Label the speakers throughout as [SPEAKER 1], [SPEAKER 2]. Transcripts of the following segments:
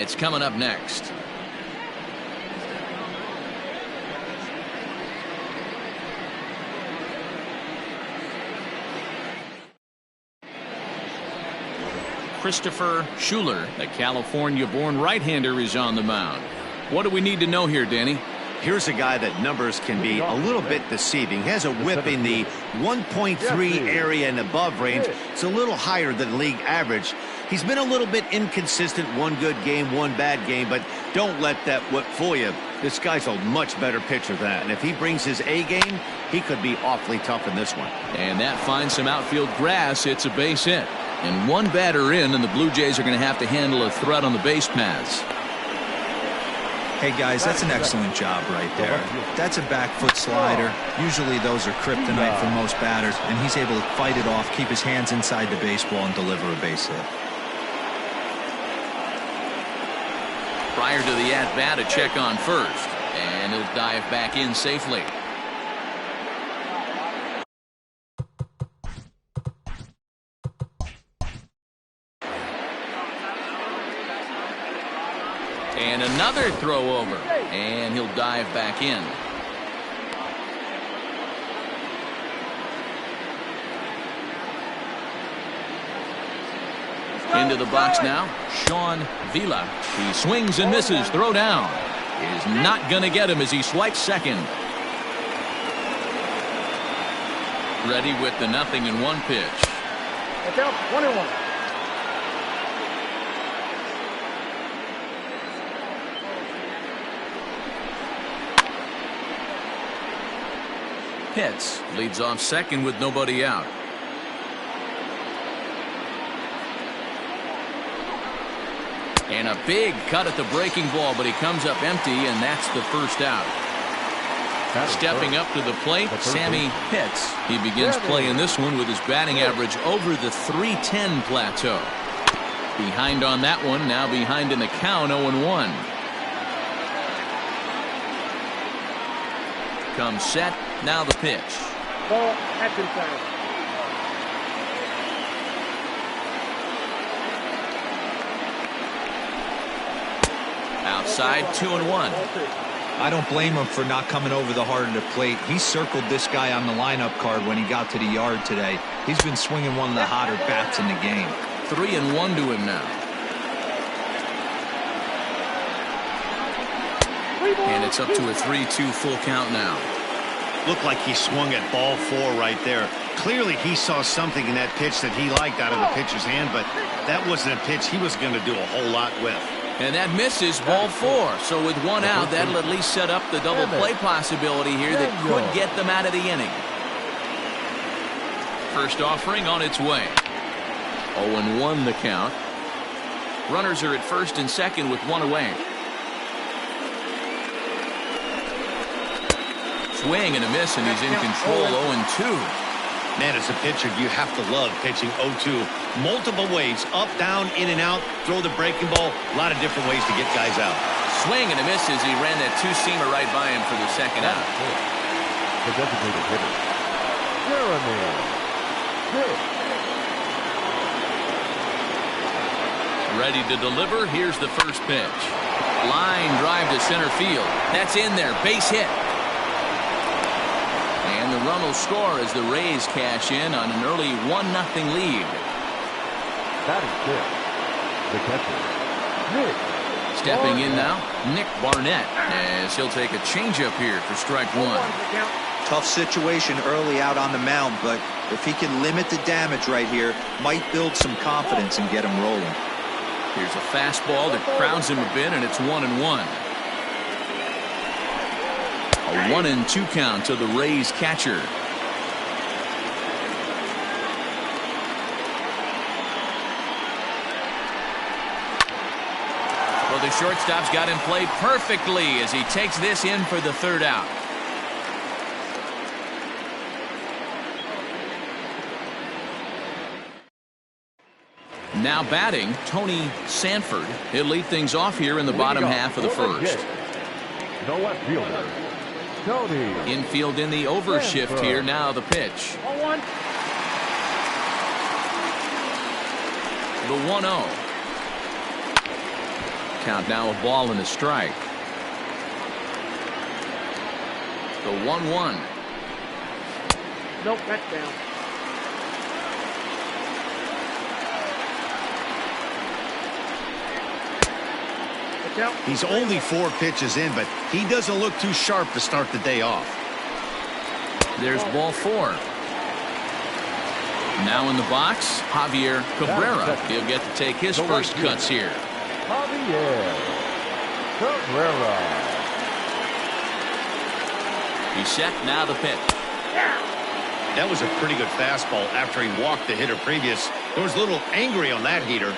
[SPEAKER 1] It's coming up next. Christopher Schuler, the California-born right-hander, is on the mound. What do we need to know here, Danny?
[SPEAKER 2] Here's a guy that numbers can be a little bit deceiving. He has a whip in the 1.3 area and above range. It's a little higher than league average. He's been a little bit inconsistent. One good game, one bad game, but don't let that whip fool you. This guy's a much better pitcher than that. And if he brings his A game, he could be awfully tough in this one.
[SPEAKER 1] And that finds some outfield grass. It's a base hit. And one batter in, and the Blue Jays are going to have to handle a threat on the base paths.
[SPEAKER 3] Hey guys, that's an excellent job right there. That's a back foot slider. Usually those are kryptonite for most batters, and he's able to fight it off, keep his hands inside the baseball, and deliver a base hit.
[SPEAKER 1] Prior to the at-bat, a check on first, and he'll dive back in safely. And another throw over, and he'll dive back in. Into the box now, Sean Vila. He swings and misses. Throw down is not going to get him as he swipes second. Ready with the 0-1 pitch.
[SPEAKER 4] Watch out, 1-1.
[SPEAKER 1] Pitts leads off second with nobody out. And a big cut at the breaking ball, but he comes up empty, and that's the first out. Stepping up to the plate, Sammy Pitts. He begins playing this one with his batting average over the .310 plateau. Behind on that one, now behind in the count, 0-1. Comes set, now the pitch.
[SPEAKER 4] Ball at inside.
[SPEAKER 1] Outside, 2-1.
[SPEAKER 3] I don't blame him for not coming over the heart of the plate. He circled this guy on the lineup card when he got to the yard today. He's been swinging one of the hotter bats in the game.
[SPEAKER 1] 3-1 to him now. And it's up to a 3-2 full count now.
[SPEAKER 2] Looked like he swung at ball 4 right there. Clearly he saw something in that pitch that he liked out of the pitcher's hand, but that wasn't a pitch he was going to do a whole lot with.
[SPEAKER 1] And that misses, ball 4. So with one out, that'll at least set up the double play possibility here that could get them out of the inning. First offering on its way. 0-1 the count. Runners are at first and second with one away. Swing and a miss, and he's in control. 0-2.
[SPEAKER 2] Man, as a pitcher, you have to love pitching 0-2. Multiple ways, up, down, in and out, throw the breaking ball. A lot of different ways to get guys out.
[SPEAKER 1] Swing and a miss as he ran that two-seamer right by him for the second out.
[SPEAKER 5] The designated hitter, Jeremy Pitt.
[SPEAKER 1] Ready to deliver. Here's the first pitch. Line drive to center field. That's in there. Base hit. And the run will score as the Rays cash in on an early 1-0 lead.
[SPEAKER 5] That is the catcher, Nick.
[SPEAKER 1] Stepping in now, Nick Barnett, as he'll take a changeup here for strike 1.
[SPEAKER 3] Tough situation early out on the mound, but if he can limit the damage right here, might build some confidence and get him rolling.
[SPEAKER 1] Here's a fastball that crowds him a bit, and it's 1-1. A 1-2 count to the Rays catcher. Well, the shortstop's got him played perfectly as he takes this in for the third out. Now batting, Tony Sanford. He'll lead things off here in the bottom half of the first.
[SPEAKER 5] The left fielder, Tony.
[SPEAKER 1] Infield in the overshift here. Now the pitch. The 1-0. Count now, a ball and a strike. The 1-1.
[SPEAKER 4] Nope, that's down.
[SPEAKER 2] He's only 4 pitches in, but he doesn't look too sharp to start the day off.
[SPEAKER 1] There's ball 4. Now in the box, Javier Cabrera. He'll get to take his first cuts here.
[SPEAKER 5] Javier Cabrera.
[SPEAKER 1] He's set, now the pitch.
[SPEAKER 2] That was a pretty good fastball after he walked the hitter previous. There was a little angry on that heater.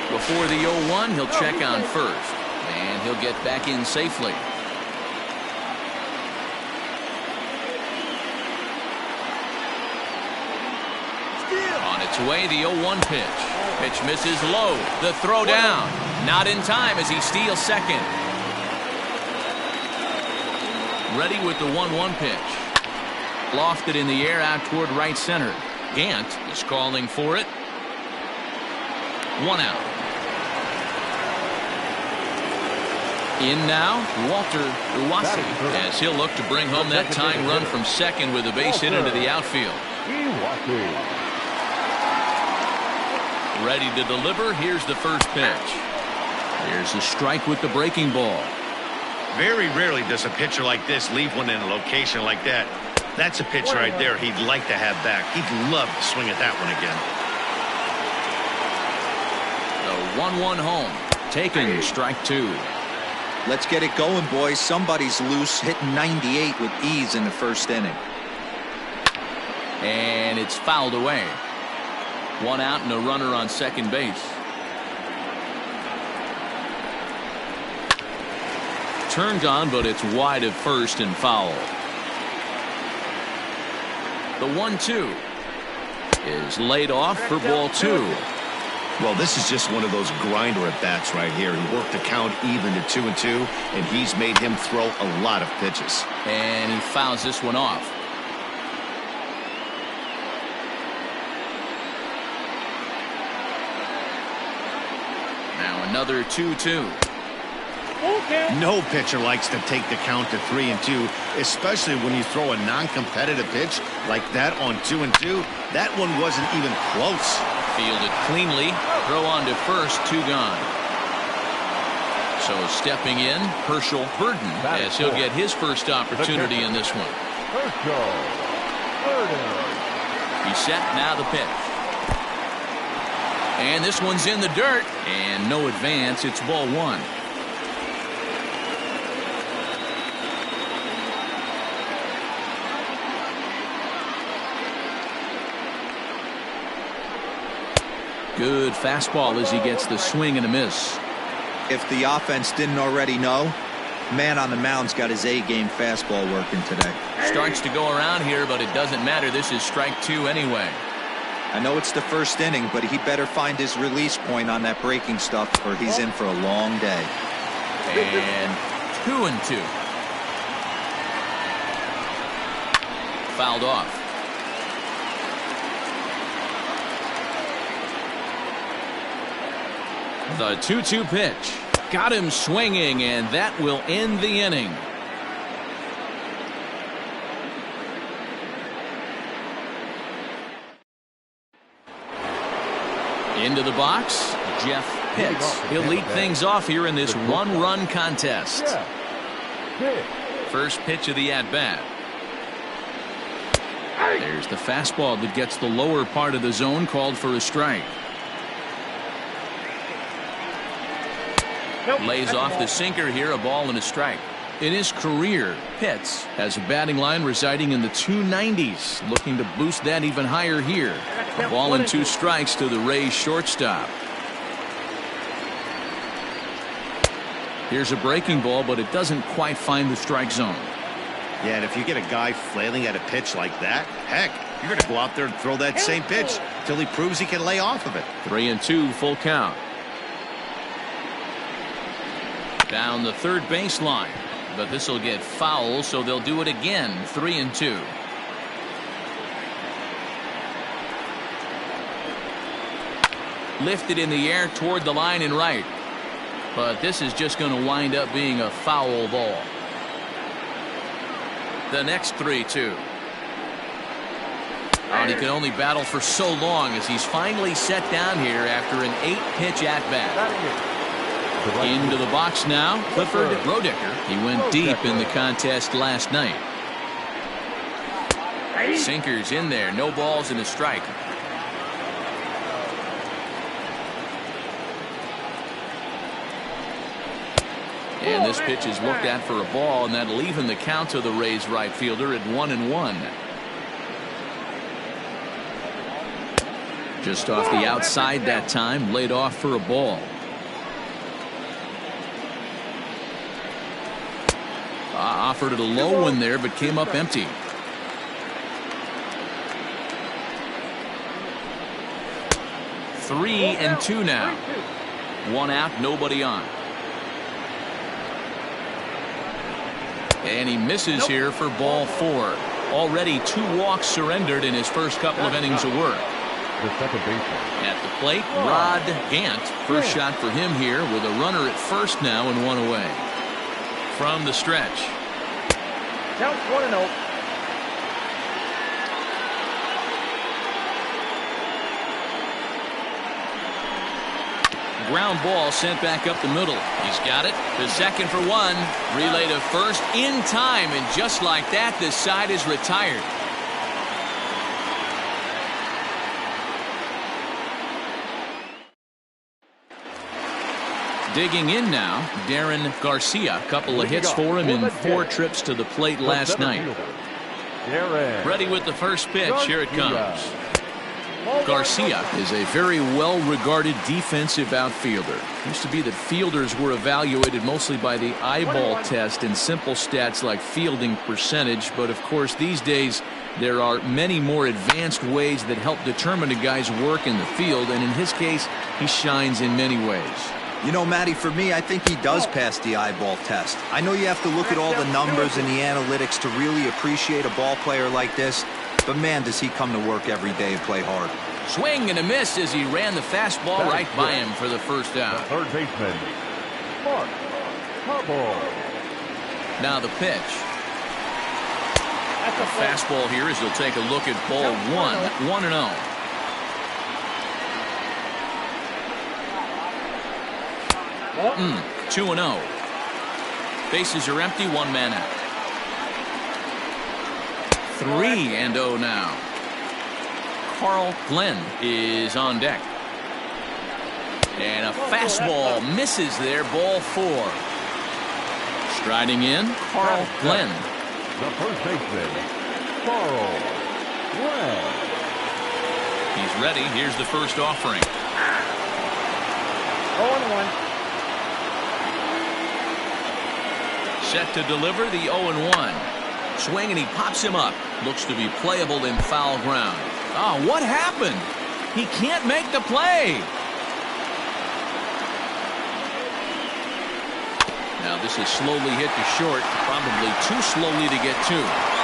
[SPEAKER 1] Before the 0-1, he'll check on first. And he'll get back in safely. On its way, the 0-1 pitch. Pitch misses low. The throw down. Not in time as he steals second. Ready with the 1-1 pitch. Lofted in the air out toward right center. Gant is calling for it. 1 out. In now, Walter Uwasi, as he'll look to bring home that tying run from second with a base hit into the outfield. Ready to deliver. Here's the first pitch. Here's a strike with the breaking ball.
[SPEAKER 2] Very rarely does a pitcher like this leave one in a location like that. That's a pitch right there he'd like to have back. He'd love to swing at that one again.
[SPEAKER 1] The 1-1 home. Taken, strike 2.
[SPEAKER 3] Let's get it going, boys. Somebody's loose, hitting 98 with ease in the first inning.
[SPEAKER 1] And it's fouled away. 1 out and a runner on second base. Turned on, but it's wide of first and foul. The 1-2 is laid off for ball 2.
[SPEAKER 2] Well, this is just one of those grinder at bats right here. He worked the count even to 2-2, and he's made him throw a lot of pitches.
[SPEAKER 1] And he fouls this one off. Now another 2-2.
[SPEAKER 2] No pitcher likes to take the count to 3-2, especially when you throw a non-competitive pitch like that on 2-2. That one wasn't even close.
[SPEAKER 1] Fielded cleanly. Throw on to first. 2 gone. So stepping in, Herschel Burden, as he'll get his first opportunity in this one.
[SPEAKER 5] Herschel Burden.
[SPEAKER 1] He's set, now the pitch. And this one's in the dirt. And no advance. It's ball 1. Good fastball as he gets the swing and a miss.
[SPEAKER 3] If the offense didn't already know, man on the mound's got his A-game fastball working today.
[SPEAKER 1] Starts to go around here, but it doesn't matter. This is strike 2 anyway.
[SPEAKER 3] I know it's the first inning, but he better find his release point on that breaking stuff or he's in for a long day.
[SPEAKER 1] And 2-2. Fouled off. The 2-2 pitch. Got him swinging, and that will end the inning. Into the box, Jeff Pitts. He'll lead things off here in this 1-run contest. First pitch of the at-bat. There's the fastball that gets the lower part of the zone, called for a strike. Lays off the sinker here, a ball and a strike. In his career, Pitts has a batting line residing in the 290s, looking to boost that even higher here. A ball and 2 strikes to the Rays shortstop. Here's a breaking ball, but it doesn't quite find the strike zone.
[SPEAKER 2] Yeah, and if you get a guy flailing at a pitch like that, heck, you're going to go out there and throw that same pitch till he proves he can lay off of it.
[SPEAKER 1] 3-2, full count. Down the third baseline, but this will get foul, so they'll do it again. 3-2. Lifted in the air toward the line and right. But this is just going to wind up being a foul ball. The next 3-2. And he can only battle for so long as he's finally set down here after an 8-pitch at-bat. Into the box now, Clifford Roedicker. He went deep in the contest last night. Sinkers in there, no balls and a strike. And this pitch is looked at for a ball, and that'll even the count to the Rays right fielder at 1-1. Just off the outside that time, laid off for a ball. Offered it a low one there, but came up empty. Three and two now. One out, nobody on. And he misses here for ball 4. Already 2 walks surrendered in his first couple of innings of work.
[SPEAKER 5] The second baseman.
[SPEAKER 1] At the plate, Rod Gant. First shot for him here with a runner at first now and 1 away. From the stretch.
[SPEAKER 4] Count 1-0.
[SPEAKER 1] Ground ball sent back up the middle. He's got it to second for 1. Relay to first in time, and just like that, this side is retired. Digging in now, Darren Garcia. Couple of hits for him in 4 trips to the plate last night. Ready with the first pitch. Here it comes. Garcia is a very well-regarded defensive outfielder. Used to be that fielders were evaluated mostly by the eyeball test and simple stats like fielding percentage, but of course these days there are many more advanced ways that help determine a guy's work in the field, and in his case he shines in many ways.
[SPEAKER 3] You know, Matty, for me, I think he does pass the eyeball test. I know you have to look at all the numbers and the analytics to really appreciate a ball player like this, but man, does he come to work every day and play hard.
[SPEAKER 1] Swing and a miss as he ran the fastball right by him for the first out.
[SPEAKER 5] The third baseman, Mark Harbaugh.
[SPEAKER 1] Now the pitch. The fastball here as he'll take a look at ball 1, 1-0.
[SPEAKER 4] Oh.
[SPEAKER 1] 2-0. Bases are empty, 1 man out. 3-0 now. Carl Glenn is on deck. And a fastball misses there, ball 4. Striding in, Carl Glenn.
[SPEAKER 5] The first baseman, Carl Glenn.
[SPEAKER 1] He's ready. Here's the first offering.
[SPEAKER 4] 0-1.
[SPEAKER 1] Set to deliver the 0-1. Swing and he pops him up. Looks to be playable in foul ground. Oh, what happened? He can't make the play. Now this is slowly hit to short. Probably too slowly to get 2.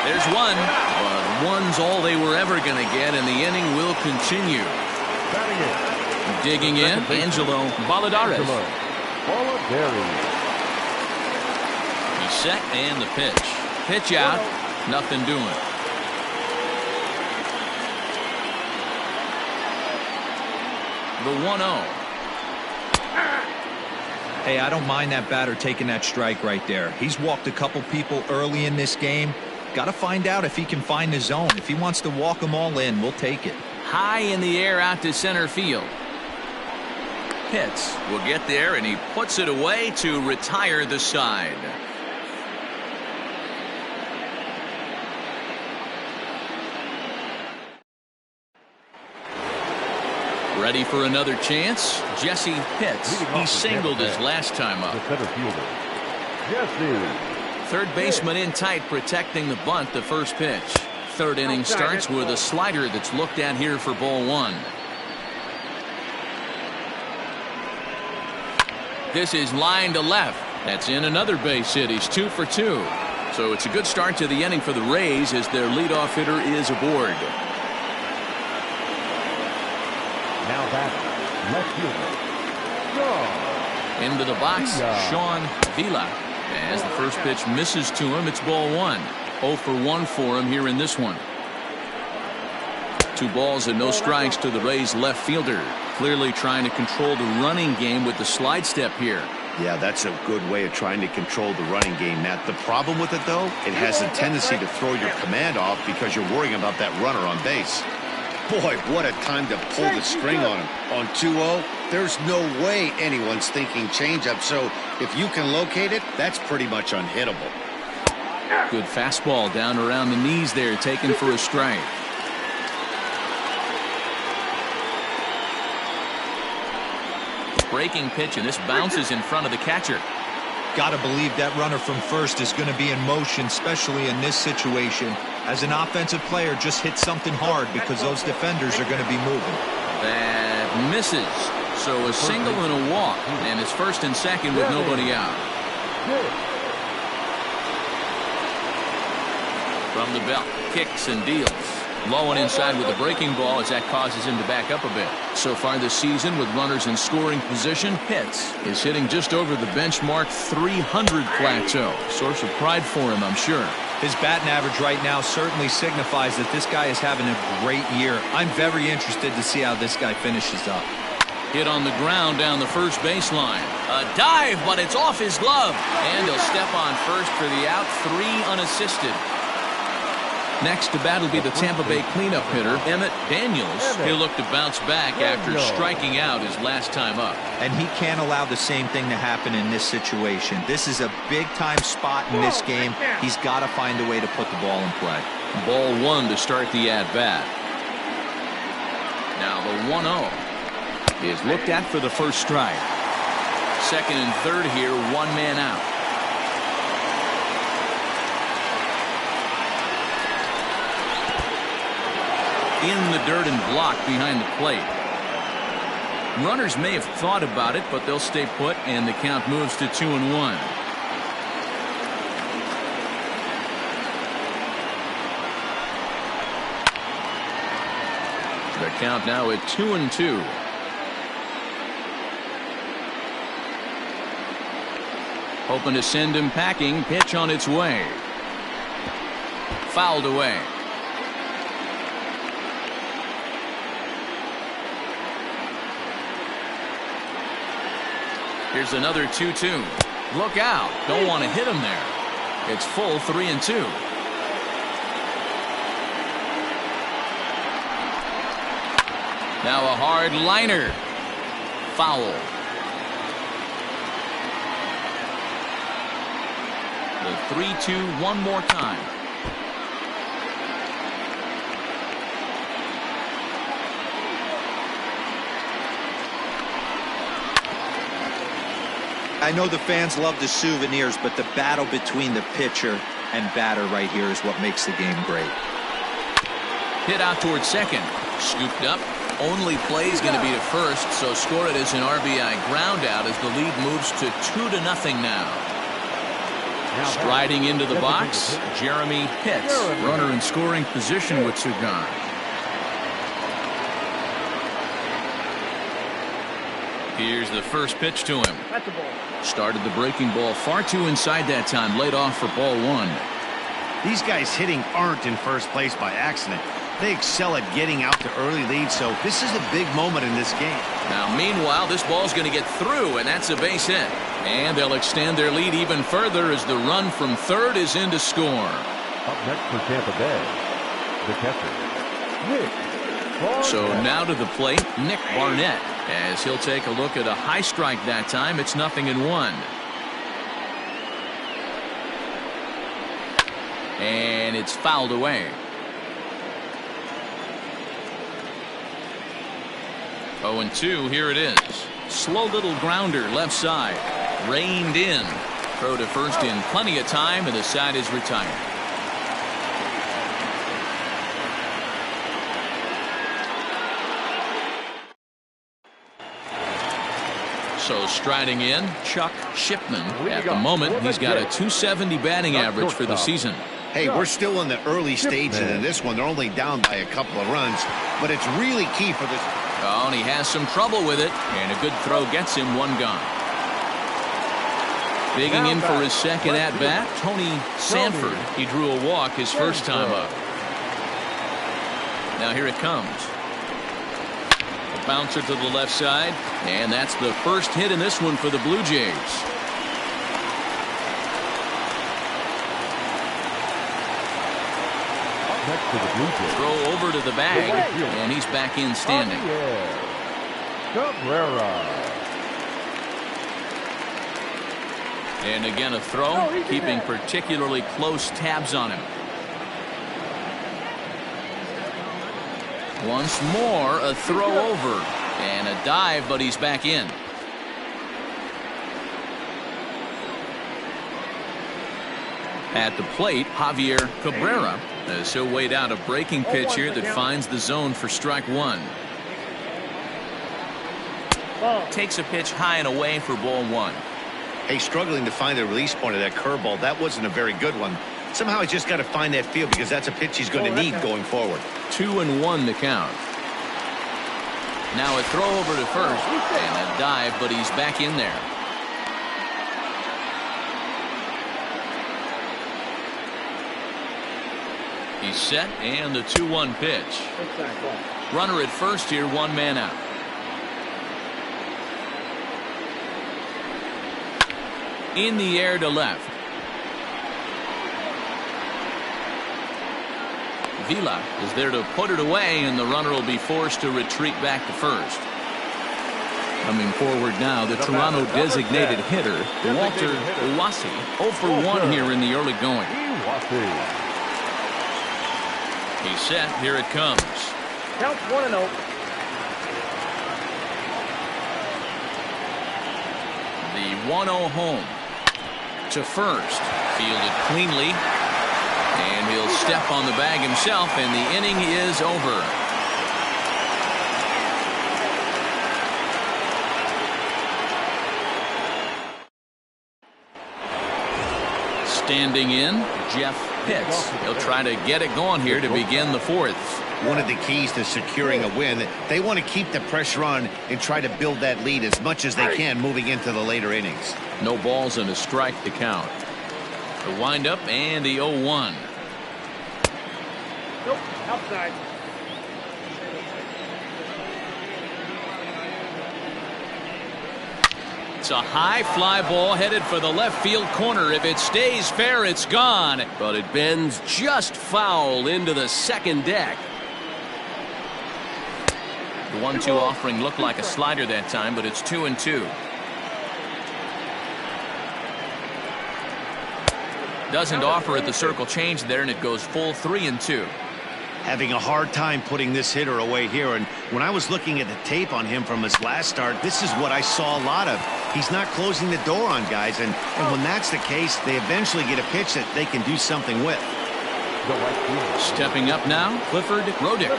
[SPEAKER 1] There's 1. But 1's all they were ever going to get, and the inning will continue. Digging in, Angelo Valladares. He's set and the pitch. Pitch out. Nothing doing. The 1-0.
[SPEAKER 3] Hey, I don't mind that batter taking that strike right there. He's walked a couple people early in this game. Got to find out if he can find the zone. If he wants to walk them all in, we'll take it.
[SPEAKER 1] High in the air out to center field. Pitts will get there, and he puts it away to retire the side. Ready for another chance? Jesse Pitts. He singled his last time up. Third baseman in tight, protecting the bunt. The first pitch. Third inning starts with a slider that's looked at here for ball 1. This is line to left. That's in another base hit. He's 2 for 2. So it's a good start to the inning for the Rays as their leadoff hitter is aboard.
[SPEAKER 5] Now back, left fielder, John.
[SPEAKER 1] Into the box, Sean Vila. As the first pitch misses to him, it's ball one. 0 for 1 for him here in this one. 2 balls and no strikes to the Rays left fielder. Clearly trying to control the running game with the slide step here.
[SPEAKER 2] Yeah, that's a good way of trying to control the running game, Matt. The problem with it, though, it has a tendency to throw your command off because you're worrying about that runner on base. Boy, what a time to pull the string on him. On 2-0, there's no way anyone's thinking changeup. So if you can locate it, that's pretty much unhittable.
[SPEAKER 1] Good fastball down around the knees there, taken for a strike. Breaking pitch, and this bounces in front of the catcher.
[SPEAKER 3] Got to believe that runner from first is going to be in motion, especially in this situation. As an offensive player, just hit something hard because those defenders are going to be moving.
[SPEAKER 1] That misses. So a single and a walk, and it's first and second with nobody out. From the belt, kicks and deals. Low and inside with the breaking ball as that causes him to back up a bit. So far this season with runners in scoring position, Pitts is hitting just over the benchmark 300 plateau. Source of pride for him, I'm sure.
[SPEAKER 3] His batting average right now certainly signifies that this guy is having a great year. I'm very interested to see how this guy finishes up.
[SPEAKER 1] Hit on the ground down the first baseline. A dive, but it's off his glove. And he'll step on first for the out, 3 unassisted. Next to bat will be the Tampa Bay cleanup hitter, Emmett Daniels. He'll look to bounce back after striking out his last time up.
[SPEAKER 3] And he can't allow the same thing to happen in this situation. This is a big-time spot in this game. He's got to find a way to put the ball in play.
[SPEAKER 1] Ball 1 to start the at-bat. Now the 1-0 is looked at for the first strike. Second and third here, 1 man out. In the dirt and blocked behind the plate. Runners may have thought about it, but they'll stay put, and the count moves to 2-1. The count now at 2-2. Hoping to send him packing. Pitch on its way. Fouled away. Here's another 2-2. Look out. Don't want to hit him there. It's full 3-2. Now a hard liner. Foul. The 3-2 one more time.
[SPEAKER 3] I know the fans love the souvenirs, but the battle between the pitcher and batter right here is what makes the game great.
[SPEAKER 1] Hit out towards second. Scooped up. Only play is going to be to first, so score it as an RBI ground out as the lead moves to 2-0 now. Striding into the box, Jeremy Pitts. Runner in scoring position with Sugan. Here's the first pitch to him. Started the breaking ball far too inside that time. Laid off for ball 1.
[SPEAKER 2] These guys hitting aren't in first place by accident. They excel at getting out to early leads, so this is a big moment in this game.
[SPEAKER 1] Now, meanwhile, this ball's going to get through, and that's a base hit. And they'll extend their lead even further as the run from third is in to score.
[SPEAKER 5] Up next for Tampa Bay, the catcher, Nick Barnett.
[SPEAKER 1] So now to the plate, Nick Barnett, as he'll take a look at a high strike that time. It's 0-1. And it's fouled away. 0-2, here it is. Slow little grounder left side. Reined in. Throw to first in plenty of time, and the side is retired. So striding in, Chuck Shipman. At the moment, he's got a .270 batting average for the season.
[SPEAKER 2] Hey, we're still in the early stages of this one. They're only down by a couple of runs, but it's really key for this.
[SPEAKER 1] Oh, and he has some trouble with it, and a good throw gets him 1 gone. Digging in for his second at-bat, Tony Sanford. He drew a walk his first time up. Now here it comes. A bouncer to the left side, and that's the first hit in this one for the Blue Jays.
[SPEAKER 5] Next to the Blue Jays.
[SPEAKER 1] Throw over to the bag, and he's back in standing.
[SPEAKER 5] Cabrera.
[SPEAKER 1] And again a throw, keeping particularly close tabs on him. Once more a throw over and a dive, but he's back in. At the plate, Javier Cabrera, as he'll wait out a breaking pitch here that finds the zone for strike one. Takes a pitch high and away for ball one.
[SPEAKER 2] Hey, struggling to find the release point of that curveball. That wasn't a very good one. Somehow he's just got to find that feel because that's a pitch he's going to need going forward.
[SPEAKER 1] 2-1 to count. Now a throw over to first and a dive, but he's back in there. He's set, and the 2-1 pitch. Runner at first here, one man out. In the air to left. Vila is there to put it away, and the runner will be forced to retreat back to first. Coming forward now, the Toronto designated hitter, Walter Uwasi, 0 for 1 here in the early going. He's set. Here it comes.
[SPEAKER 4] Count 1-0.
[SPEAKER 1] The 1-0 home to first. Fielded cleanly. And he'll step on the bag himself, and the inning is over. Standing in, Jeff Pitts. He'll try to get it going here to begin the fourth.
[SPEAKER 2] One of the keys to securing a win, they want to keep the pressure on and try to build that lead as much as they can moving into the later innings.
[SPEAKER 1] No balls and a strike to count. The windup and the 0-1.
[SPEAKER 4] Nope, outside.
[SPEAKER 1] It's a high fly ball headed for the left field corner. If it stays fair, it's gone. But it bends just foul into the second deck. The 1-2 offering looked like a slider that time, but it's 2-2. Doesn't offer at the circle change there, and it goes full 3-2.
[SPEAKER 2] Having a hard time putting this hitter away here, and when I was looking at the tape on him from his last start, this is what I saw a lot of. He's not closing the door on guys, and when that's the case, they eventually get a pitch that they can do something with.
[SPEAKER 1] Stepping up now, Clifford Roediger.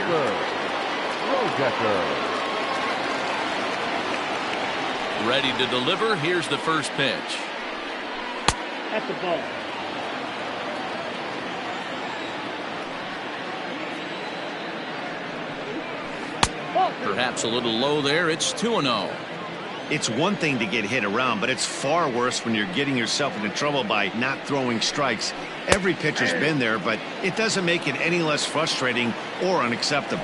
[SPEAKER 1] Ready to deliver. Here's the first pitch.
[SPEAKER 4] At the ball.
[SPEAKER 1] Perhaps a little low there. It's 2-0.
[SPEAKER 2] It's one thing to get hit around, but it's far worse when you're getting yourself into trouble by not throwing strikes. Every pitcher's been there, but it doesn't make it any less frustrating or unacceptable.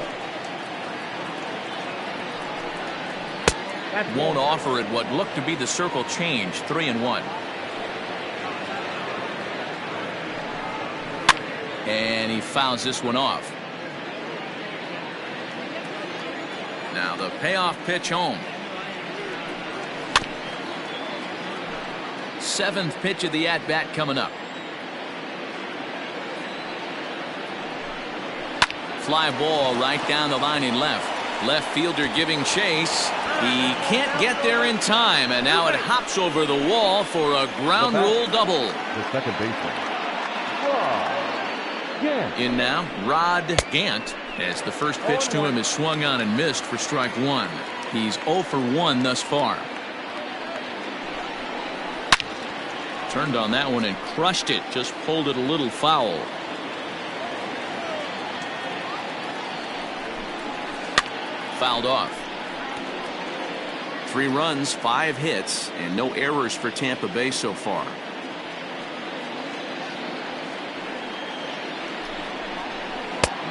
[SPEAKER 1] Won't offer at what looked to be the circle change. 3-1. And he fouls this one off. Now the payoff pitch home. Seventh pitch of the at-bat coming up. Fly ball right down the line in left. Left fielder giving chase. He can't get there in time, and now it hops over the wall for a ground rule double.
[SPEAKER 5] The second baseman.
[SPEAKER 1] In now, Rod Gant, as the first pitch to him is swung on and missed for strike one. He's 0 for 1 thus far. Turned on that one and crushed it. Just pulled it a little foul. Fouled off. 3 runs, 5 hits, and no errors for Tampa Bay so far.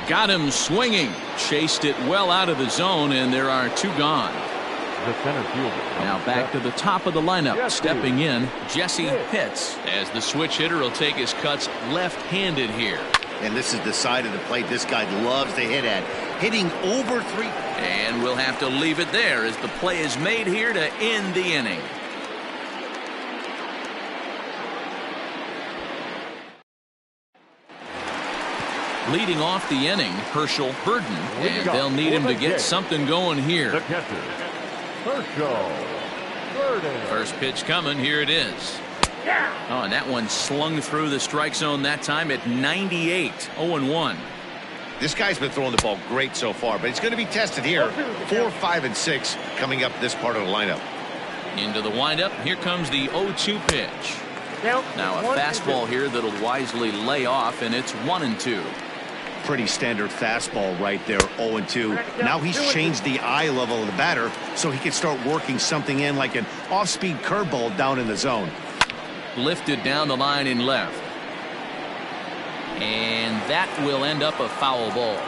[SPEAKER 1] Got him swinging. Chased it well out of the zone, and there are 2 gone.
[SPEAKER 5] The center fielder.
[SPEAKER 1] Now back to the top of the lineup. Stepping in, Jesse Pitts, as the switch hitter will take his cuts left-handed here.
[SPEAKER 2] And this is the side of the plate this guy loves to hit at. Hitting over 3.
[SPEAKER 1] And we'll have to leave it there as the play is made here to end the inning. Leading off the inning, Herschel Burden, and they'll need him to get something going here.
[SPEAKER 5] The catcher, Herschel Burden.
[SPEAKER 1] First pitch coming. Here it is. Oh, and that one slung through the strike zone that time at 98. 0-1.
[SPEAKER 2] This guy's been throwing the ball great so far, but it's going to be tested here. 4, 5, and 6 coming up this part of the lineup.
[SPEAKER 1] Into the windup. Here comes the 0-2 pitch. Now a fastball here that'll wisely lay off, and it's 1-2.
[SPEAKER 2] Pretty standard fastball right there, 0-2. Now he's changed the eye level of the batter so he can start working something in like an off-speed curveball down in the zone.
[SPEAKER 1] Lifted down the line in left. And that will end up a foul ball.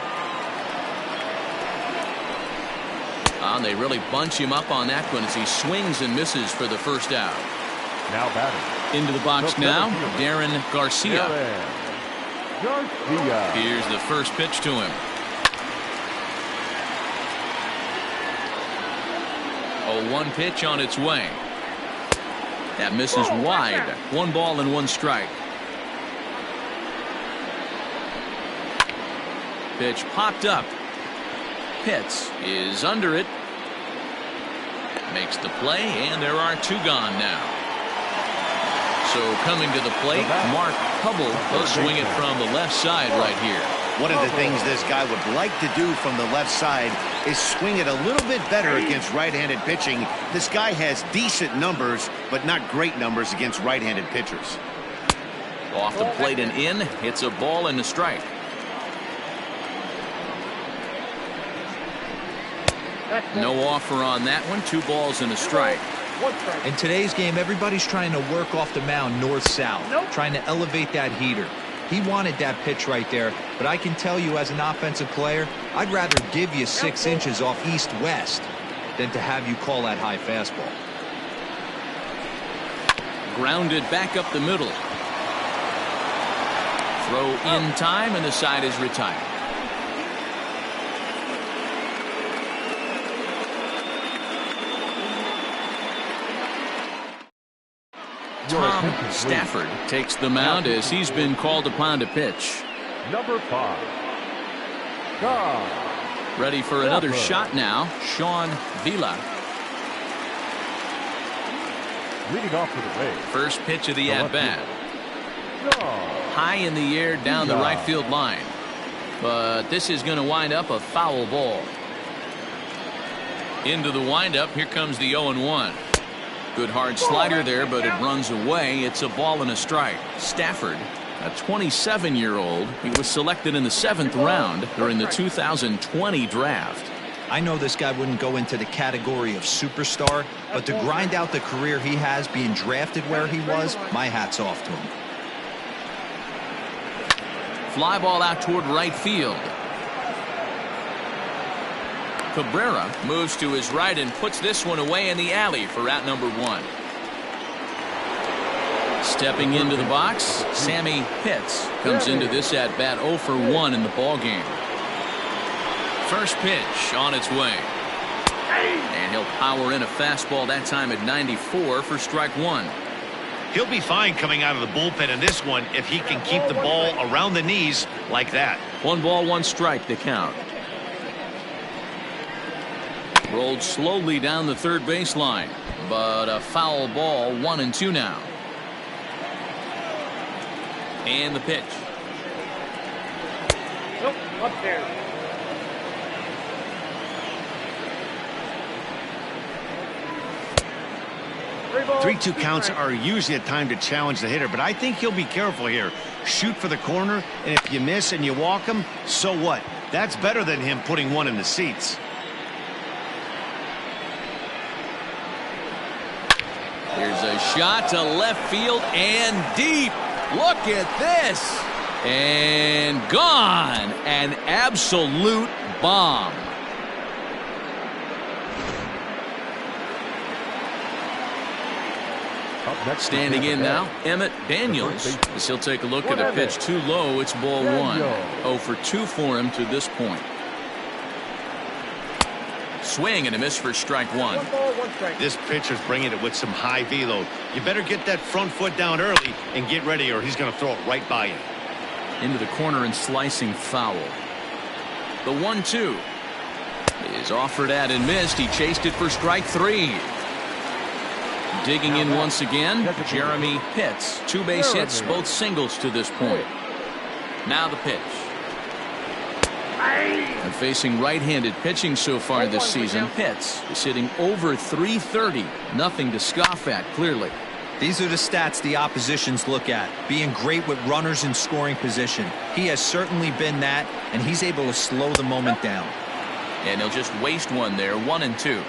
[SPEAKER 1] They really bunch him up on that one as he swings and misses for the first out.
[SPEAKER 5] Now batting.
[SPEAKER 1] Into the box now, Darren Garcia. Here's the first pitch to him. 0-1 pitch on its way. That misses wide. 1 ball and 1 strike. Pitch popped up. Pitts is under it. Makes the play, and there are 2 gone now. So coming to the plate, Mark Hubble will swing it from the left side right here.
[SPEAKER 2] One of the things this guy would like to do from the left side is swing it a little bit better against right-handed pitching. This guy has decent numbers, but not great numbers against right-handed pitchers.
[SPEAKER 1] Off the plate and in. It's a ball and a strike. No offer on that one. 2 balls and a strike.
[SPEAKER 3] In today's game, everybody's trying to work off the mound north-south, trying to elevate that heater. He wanted that pitch right there, but I can tell you as an offensive player, I'd rather give you 6 inches off east-west than to have you call that high fastball.
[SPEAKER 1] Grounded back up the middle. Throw in time, and the side is retired. Tom Stafford takes the mound as he's been called upon to pitch.
[SPEAKER 5] Number 5. God.
[SPEAKER 1] Ready for another shot now, Sean Vila.
[SPEAKER 5] Leading off to the base.
[SPEAKER 1] First pitch of the at-bat. High in the air down the right field line. But this is going to wind up a foul ball. Into the windup. Here comes the 0-1. Good hard slider there, but it runs away. It's a ball and a strike. Stafford, a 27-year-old. He was selected in the 7th round during the 2020 draft.
[SPEAKER 3] I know this guy wouldn't go into the category of superstar, but to grind out the career he has being drafted where he was, my hat's off to him.
[SPEAKER 1] Fly ball out toward right field. Cabrera moves to his right and puts this one away in the alley for out number 1. Stepping into the box, Sammy Pitts comes into this at bat 0 for 1 in the ball game. First pitch on its way. And he'll power in a fastball that time at 94 for strike 1.
[SPEAKER 2] He'll be fine coming out of the bullpen in this one if he can keep the ball around the knees like that. 1
[SPEAKER 1] ball, 1 strike the count. Rolled slowly down the third baseline, but a foul ball. 1-2 now. And the pitch.
[SPEAKER 4] Nope, up there.
[SPEAKER 2] Three 2 counts are usually a time to challenge the hitter, but I think he'll be careful here. Shoot for the corner, and if you miss and you walk him, so what? That's better than him putting one in the seats.
[SPEAKER 1] shot to left field and deep. Look at this. And gone. An absolute bomb. Standing in now, Emmett Daniels, as he'll take a look at a pitch too low. It's ball one. 0 for 2 for him to this point. Swing and a miss for strike one.
[SPEAKER 4] 1 ball, 1 strike.
[SPEAKER 2] This pitcher's bringing it with some high velo. You better get that front foot down early and get ready, or he's going to throw it right by you.
[SPEAKER 1] Into the corner and slicing foul. The 1-2 is offered at and missed. He chased it for strike 3. Digging in once again, Jeremy Pitts. 2 base hits, both singles to this point. Now the pitch. And facing right-handed pitching so far this season, Pitts is hitting over .330. Nothing to scoff at, clearly.
[SPEAKER 3] These are the stats the oppositions look at. Being great with runners in scoring position. He has certainly been that, and he's able to slow the moment down.
[SPEAKER 1] And he'll just waste one there, 1-2.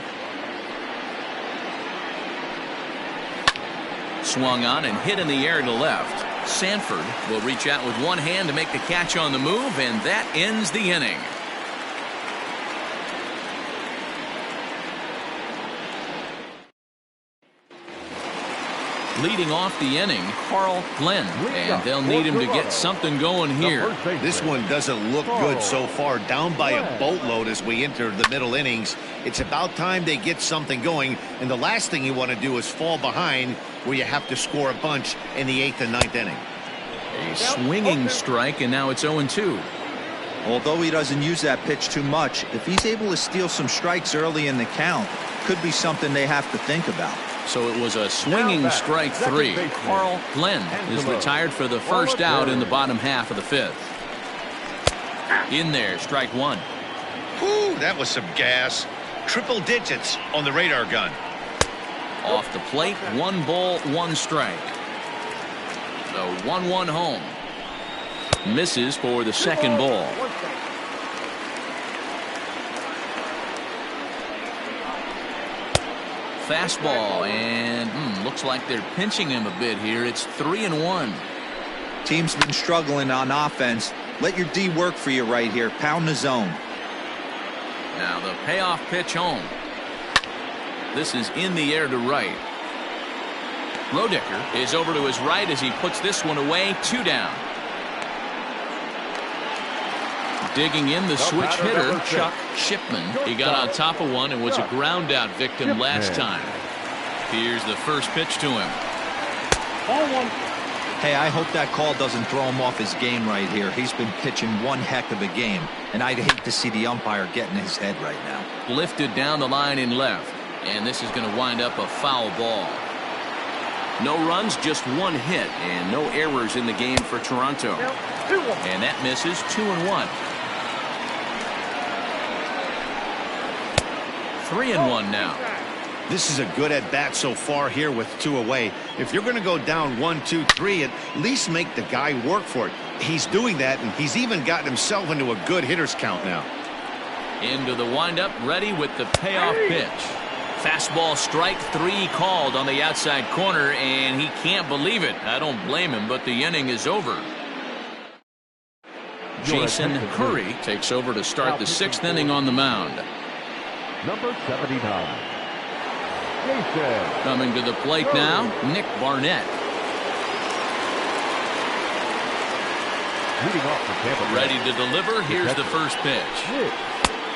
[SPEAKER 1] Swung on and hit in the air to left. Sanford will reach out with one hand to make the catch on the move, and that ends the inning. Leading off the inning, Carl Glenn, and they'll need him to get something going here.
[SPEAKER 2] This one doesn't look good so far, down by a boatload as we enter the middle innings. It's about time they get something going, and the last thing you want to do is fall behind where you have to score a bunch in the 8th and 9th inning.
[SPEAKER 1] A swinging strike, and now it's 0-2.
[SPEAKER 3] Although he doesn't use that pitch too much, if he's able to steal some strikes early in the count, could be something they have to think about.
[SPEAKER 1] So it was a swinging strike 3. Carl Glenn is retired for the first out in the bottom half of the 5th. In there, strike 1.
[SPEAKER 2] Whew, that was some gas. Triple digits on the radar gun.
[SPEAKER 1] Off the plate, 1 ball, 1 strike. The 1-1 home. Misses for the second ball. Fastball, and looks like they're pinching him a bit here. It's 3-1.
[SPEAKER 3] Team's been struggling on offense. Let your D work for you right here. Pound the zone.
[SPEAKER 1] Now the payoff pitch home. This is in the air to right. Rodecker is over to his right as he puts this one away. 2 down. Digging in, the switch hitter, Chuck Shipman. He got on top of one and was a ground out victim last time. Here's the first pitch to him.
[SPEAKER 3] Hey, I hope that call doesn't throw him off his game right here. He's been pitching one heck of a game, and I'd hate to see the umpire get in his head right now.
[SPEAKER 1] Lifted down the line in left, and this is going to wind up a foul ball. No runs, just 1 hit, and no errors in the game for Toronto. And that misses. 2-1. 3-1 now.
[SPEAKER 2] This is a good at bat so far here with 2 away. If you're going to go down 1, 2, 3, at least make the guy work for it. He's doing that, and he's even gotten himself into a good hitter's count now.
[SPEAKER 1] Into the windup, ready with the payoff pitch. Fastball strike 3 called on the outside corner, and he can't believe it. I don't blame him, but the inning is over. Jason Curry takes over to start the 6th inning on the mound.
[SPEAKER 5] Number 79. Jason.
[SPEAKER 1] Coming to the plate now, Nick Barnett.
[SPEAKER 5] Leading off for Tampa Bay.
[SPEAKER 1] Ready to deliver. Here's the first pitch.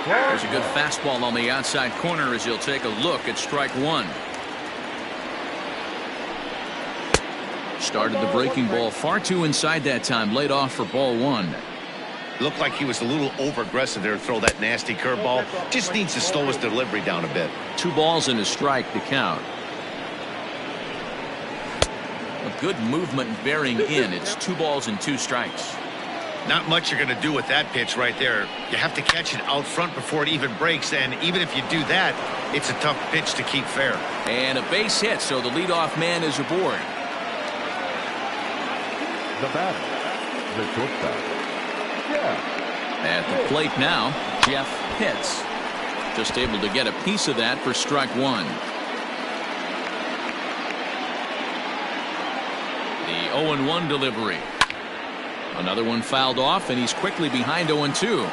[SPEAKER 1] There's a good fastball on the outside corner as he'll take a look at strike 1. Started the breaking ball far too inside that time. Laid off for ball 1.
[SPEAKER 2] Looked like he was a little over-aggressive there to throw that nasty curveball. Just needs to slow his delivery down a bit.
[SPEAKER 1] 2 balls and a strike to count. A good movement bearing in. It's 2 balls and 2 strikes.
[SPEAKER 2] Not much you're going to do with that pitch right there. You have to catch it out front before it even breaks, and even if you do that, it's a tough pitch to keep fair.
[SPEAKER 1] And a base hit, so the leadoff man is aboard.
[SPEAKER 5] The batter, the shortstop.
[SPEAKER 1] At the plate now, Jeff Pitts. Just able to get a piece of that for strike 1. The 0-1 delivery. Another one fouled off, and he's quickly behind 0-2.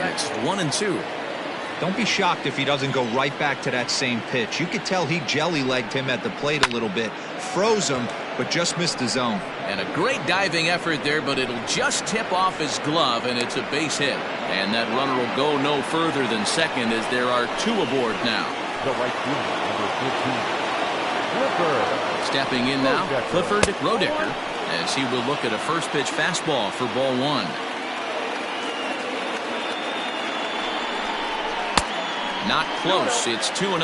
[SPEAKER 1] It's 1-2.
[SPEAKER 3] Don't be shocked if he doesn't go right back to that same pitch. You could tell he jelly-legged him at the plate a little bit, froze him, but just missed the zone.
[SPEAKER 1] And a great diving effort there, but it'll just tip off his glove, and it's a base hit. And that runner will go no further than second, as there are two aboard now.
[SPEAKER 5] The right fielder, number 15. Clifford.
[SPEAKER 1] Stepping in now, Clifford Rodicker, as he will look at a first pitch fastball for ball one. Not close. It's 2-0.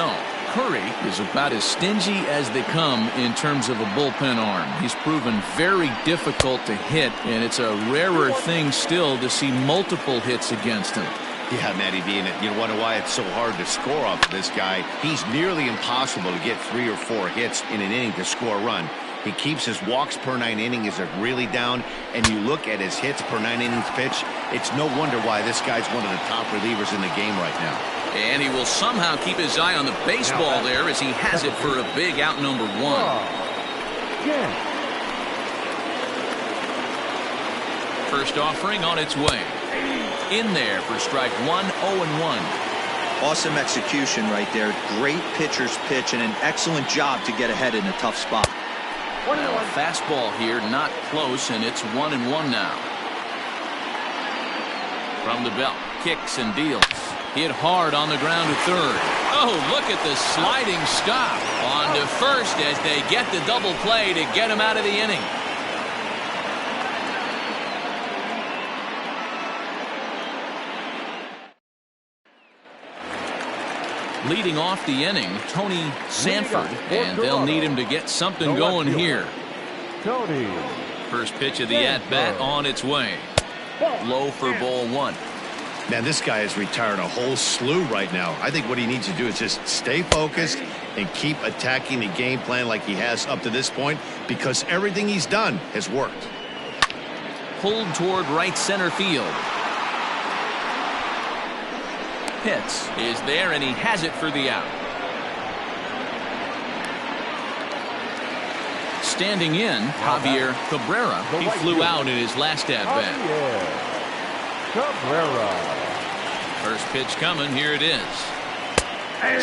[SPEAKER 1] Curry is about as stingy as they come in terms of a bullpen arm. He's proven very difficult to hit, and it's a rarer thing still to see multiple hits against him.
[SPEAKER 2] Yeah, Matty V, and you wonder why it's so hard to score off of this guy. He's nearly impossible to get 3 or 4 hits in an inning to score a run. He keeps his walks per 9 innings are really down, and you look at his hits per 9 innings pitch, it's no wonder why this guy's one of the top relievers in the game right now.
[SPEAKER 1] And he will somehow keep his eye on the baseball there as he has it for a big out number 1. First offering on its way. In there for strike 1, 0-1.
[SPEAKER 3] Awesome execution right there. Great pitcher's pitch and an excellent job to get ahead in a tough spot.
[SPEAKER 1] Now a fastball here, not close, and it's 1-1 now. From the belt, kicks and deals. Hit hard on the ground to third. Oh, look at the sliding stop. On to first as they get the double play to get him out of the inning. Leading off the inning, Tony Sanford, and they'll need him to get something going here.
[SPEAKER 5] Tony.
[SPEAKER 1] First pitch of the at-bat on its way. Low for ball 1.
[SPEAKER 2] Man, this guy has retired a whole slew right now. I think what he needs to do is just stay focused and keep attacking the game plan like he has up to this point, because everything he's done has worked.
[SPEAKER 1] Pulled toward right center field. Pitts is there, and he has it for the out. Standing in, Javier Cabrera. He flew out in his last at-bat.
[SPEAKER 5] Cabrera.
[SPEAKER 1] First pitch coming. Here it is.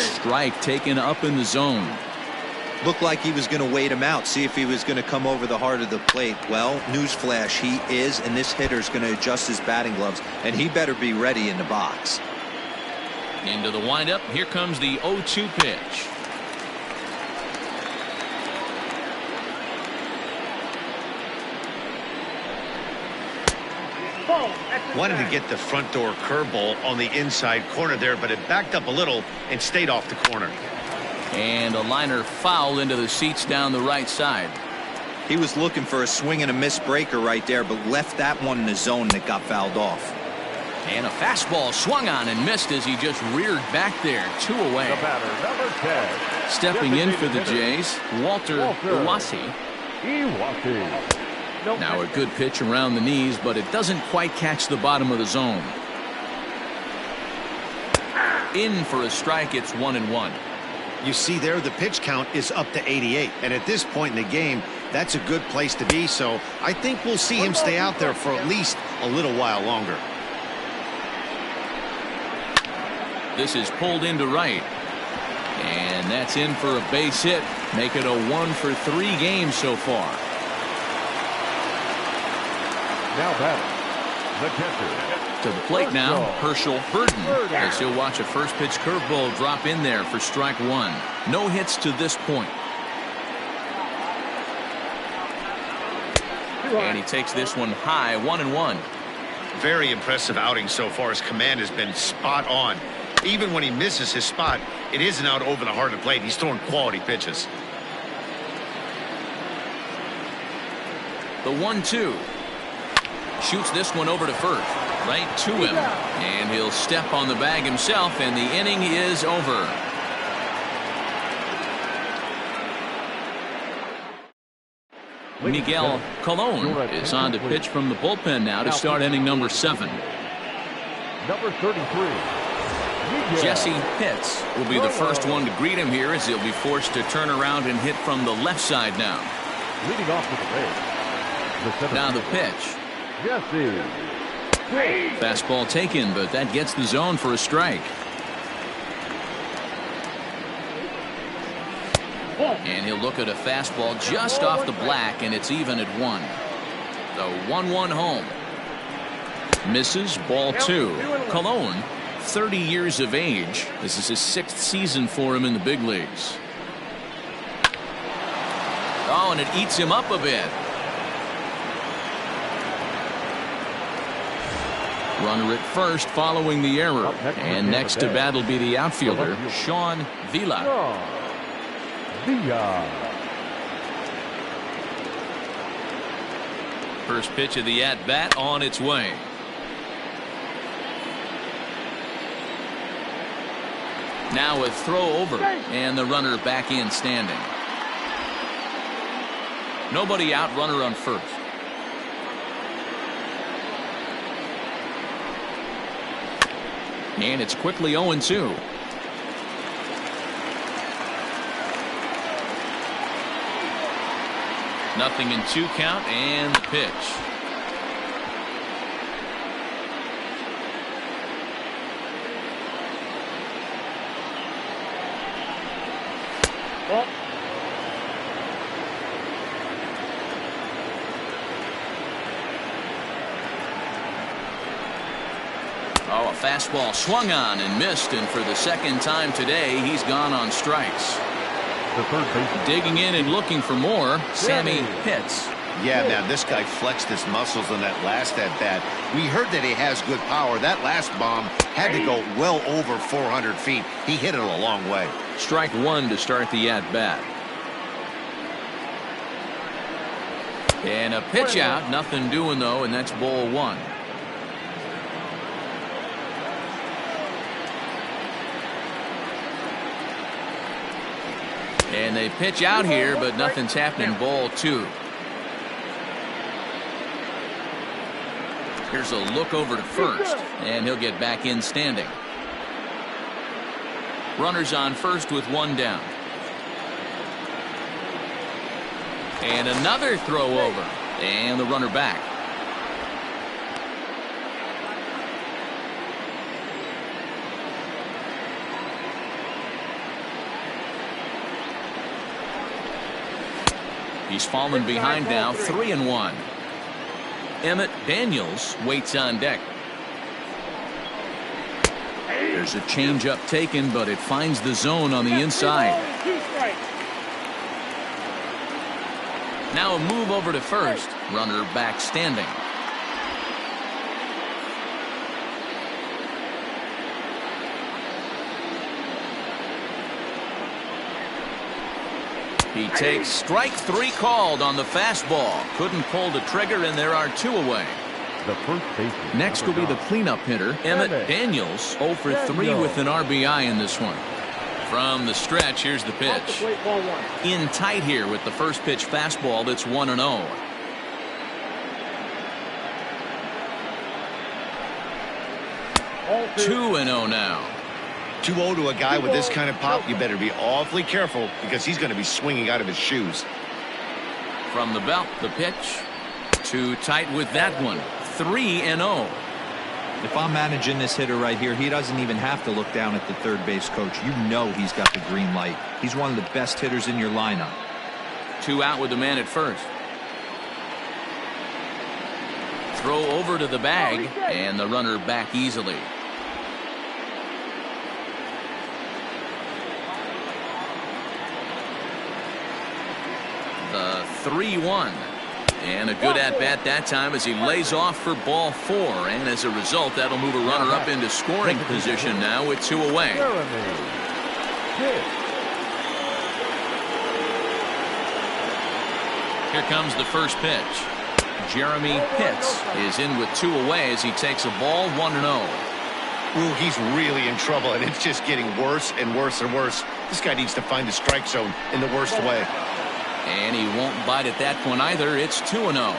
[SPEAKER 1] Strike taken up in the zone.
[SPEAKER 3] Looked like he was going to wait him out, see if he was going to come over the heart of the plate. Well, newsflash, he is, and this hitter's going to adjust his batting gloves, and he better be ready in the box.
[SPEAKER 1] Into the windup. Here comes the 0-2 pitch.
[SPEAKER 2] Wanted to get the front door curveball on the inside corner there, but it backed up a little and stayed off the corner.
[SPEAKER 1] And a liner foul into the seats down the right side.
[SPEAKER 3] He was looking for a swing and a miss breaker right there, but left that one in the zone and it got fouled off.
[SPEAKER 1] And a fastball swung on and missed as he just reared back there. 2 away.
[SPEAKER 5] The batter, number 10.
[SPEAKER 1] Stepping in for the Jays, Walter Iwasi. Now a good pitch around the knees, but it doesn't quite catch the bottom of the zone. In for a strike. It's 1-1.
[SPEAKER 2] You see there, the pitch count is up to 88, and at this point in the game, that's a good place to be, so I think we'll see him stay out there for at least a little while longer.
[SPEAKER 1] This is pulled into right, and that's in for a base hit. Make it a 1-for-3 game so far.
[SPEAKER 5] Now batting, the catcher.
[SPEAKER 1] To the plate now, Herschel Burden, as he'll watch a first pitch curveball drop in there for strike 1. No hits to this point. And he takes this one high, 1-1.
[SPEAKER 2] Very impressive outing so far. His command has been spot on. Even when he misses his spot, it isn't out over the heart of the plate. He's throwing quality pitches.
[SPEAKER 1] The 1-2. Shoots this one over to first. Right to him. And he'll step on the bag himself, and the inning is over. Miguel Colon is on to pitch from the bullpen now to start inning number 7.
[SPEAKER 5] Number 33,
[SPEAKER 1] Jesse Pitts will be the first one to greet him here as he'll be forced to turn around and hit from the left side now.
[SPEAKER 5] Leading off with the base.
[SPEAKER 1] Now the pitch.
[SPEAKER 5] Jesse.
[SPEAKER 1] Fastball taken, but that gets the zone for a strike. And he'll look at a fastball just off the black, and it's even at 1. The 1-1 home. Misses, ball 2. Colon, 30 years of age. This is his 6th season for him in the big leagues. Oh, and it eats him up a bit. Runner at first following the error. And next to bat will be the outfielder, Sean Villa. First pitch of the at-bat on its way. Now a throw over, and the runner back in standing. Nobody out, runner on first. And it's quickly 0-2. Nothing in 2 count, and the pitch. Oh, a fastball swung on and missed, and for the second time today, he's gone on strikes.
[SPEAKER 5] The third baseman.
[SPEAKER 1] Digging in and looking for more, Sammy Pitts.
[SPEAKER 2] Yeah, man, this guy flexed his muscles on that last at-bat. We heard that he has good power. That last bomb had to go well over 400 feet. He hit it a long way.
[SPEAKER 1] Strike 1 to start the at-bat. And a pitch out, nothing doing though, and that's ball 1. And they pitch out here, but nothing's happening. Ball 2. Here's a look over to first, and he'll get back in standing. Runners on first with 1 down. And another throw over, and the runner back. He's fallen behind now, 3-1. Emmett Daniels waits on deck. There's a changeup taken, but it finds the zone on the inside. Now a move over to first. Runner back standing. He takes strike 3 called on the fastball. Couldn't pull the trigger, and there are 2 away.
[SPEAKER 5] The first baseman.
[SPEAKER 1] Next will be the cleanup hitter, Emmett Daniels, 0 for 3 with an RBI in this one. From the stretch, here's the pitch. In tight here with the first pitch fastball that's 1-0. 2-0 now.
[SPEAKER 2] 2-0 to a guy with this kind of pop, you better be awfully careful because he's going to be swinging out of his shoes.
[SPEAKER 1] From the belt, the pitch. Too tight with that one. 3-0.
[SPEAKER 3] If I'm managing this hitter right here, he doesn't even have to look down at the third base coach. You know he's got the green light. He's one of the best hitters in your lineup.
[SPEAKER 1] 2 out with the man at first. Throw over to the bag, and the runner back easily. The 3-1. And a good at-bat that time as he lays off for ball 4. And as a result, that'll move a runner up into scoring position now with 2 away. Here comes the first pitch. Jeremy Pitts is in with 2 away as he takes a ball 1-0.
[SPEAKER 2] Ooh, he's really in trouble, and it's just getting worse and worse and worse. This guy needs to find the strike zone in the worst way.
[SPEAKER 1] And he won't bite at that point either. It's 2-0.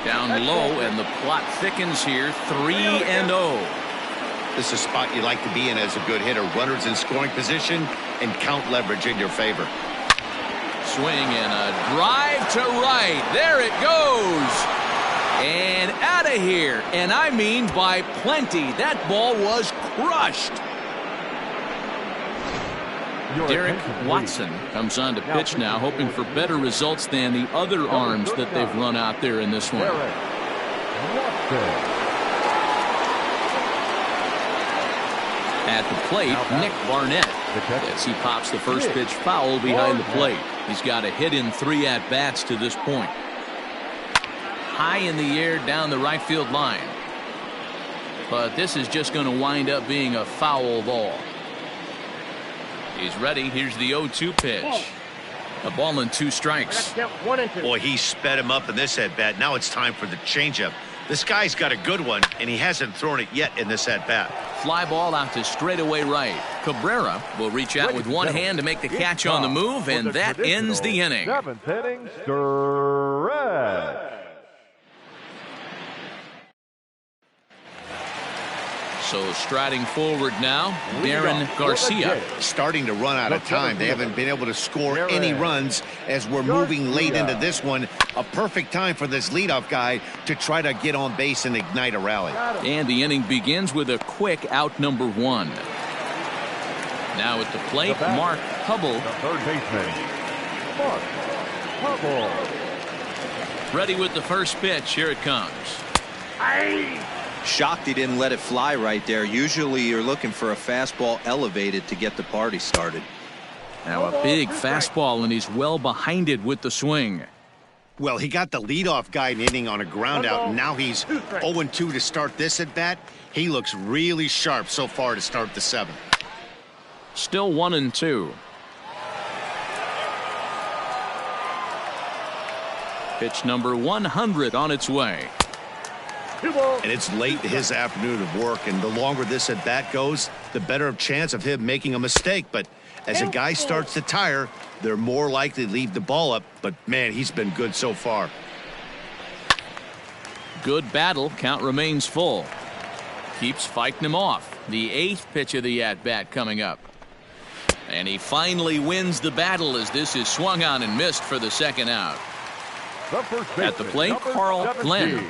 [SPEAKER 1] Down low, and the plot thickens here. 3-0.
[SPEAKER 2] This is a spot you like to be in as a good hitter. Runners in scoring position and count leverage in your favor.
[SPEAKER 1] Swing and a drive to right. There it goes. And out of here. And I mean by plenty. That ball was crushed. Derek Watson comes on to pitch now, hoping for better results than the other arms that they've run out there in this one. At the plate, Nick Barnett, as he pops the first pitch foul behind the plate. He's got a hit in 3 at-bats to this point. High in the air down the right field line. But this is just going to wind up being a foul ball. He's ready. Here's the 0-2 pitch. A ball and 2 strikes.
[SPEAKER 2] Boy, he sped him up in this at-bat. Now it's time for the changeup. This guy's got a good one, and he hasn't thrown it yet in this at-bat.
[SPEAKER 1] Fly ball out to straightaway right. Cabrera will reach out with one hand to make the catch on the move, and that ends the inning.
[SPEAKER 5] 7th inning stretch.
[SPEAKER 1] So striding forward now, Darren Garcia.
[SPEAKER 2] Starting to run out of time. They haven't been able to score any runs as we're moving late into this one. A perfect time for this leadoff guy to try to get on base and ignite a rally.
[SPEAKER 1] And the inning begins with a quick out number 1. Now at the plate, Mark Hubble.
[SPEAKER 5] The third baseman, Mark Hubble.
[SPEAKER 1] Ready with the first pitch. Here it comes.
[SPEAKER 3] Shocked he didn't let it fly right there. Usually you're looking for a fastball elevated to get the party started.
[SPEAKER 1] Now a big fastball, and he's well behind it with the swing.
[SPEAKER 2] Well, he got the leadoff guy in inning on a ground out, and now he's 0-2 to start this at bat. He looks really sharp so far to start the 7th.
[SPEAKER 1] Still 1-2. Pitch number 100 on its way.
[SPEAKER 2] And it's late in his afternoon of work, and the longer this at bat goes, the better of chance of him making a mistake. But as a guy starts to tire, they're more likely to leave the ball up. But man, he's been good so far.
[SPEAKER 1] Good battle. Count remains full. Keeps fighting him off. The 8th pitch of the at bat coming up. And And he finally wins the battle as this is swung on and missed for the second out. At the plate, Carl Glenn.